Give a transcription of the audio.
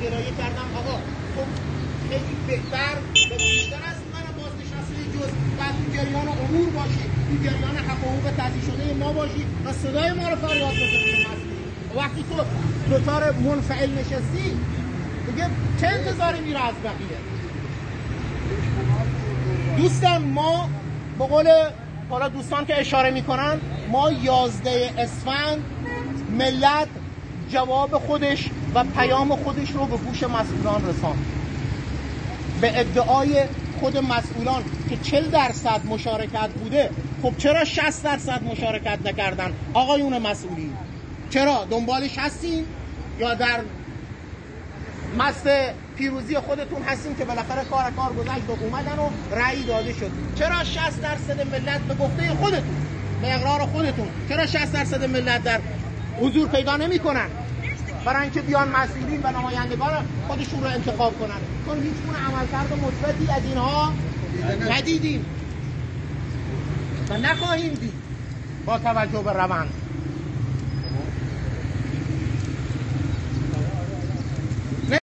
گرایه کردم آقا خب خیلی بهتر و بیشتر از من بازنشسته جز بعد این جریان امور باشید، این جریان حق و حقوق تضییع شده ما باشید و صدای ما رو فریاد بزنید. وقتی تو دوتار منفعل نشستی دیگه چه انتظاری میره از بقیه؟ دوستان ما به قول حالا دوستان که اشاره میکنن، ما 11 اسفند ملت جواب خودش و پیام خودش رو به گوش مسئولان رساند. به ادعای خود مسئولان که 40% مشارکت بوده، خب چرا 60% مشارکت نکردن آقایون مسئولین؟ چرا دنبالش هستین یا در مست پیروزی خودتون هستین که بالاخره کار گذشت و اومدن و رأی داده شد؟ چرا 60% ملت به گفته خودتون، به اقرار خودتون، چرا 60% ملت در حضور پیدا نمی‌کنن برای اینکه بیان مسئولین و نمایندگان خودشون رو انتخاب کنن؟ چون هیچ گونه عملکرد مثبتی از اینها ندیدیم و نخواهیم دید با توجه به روند.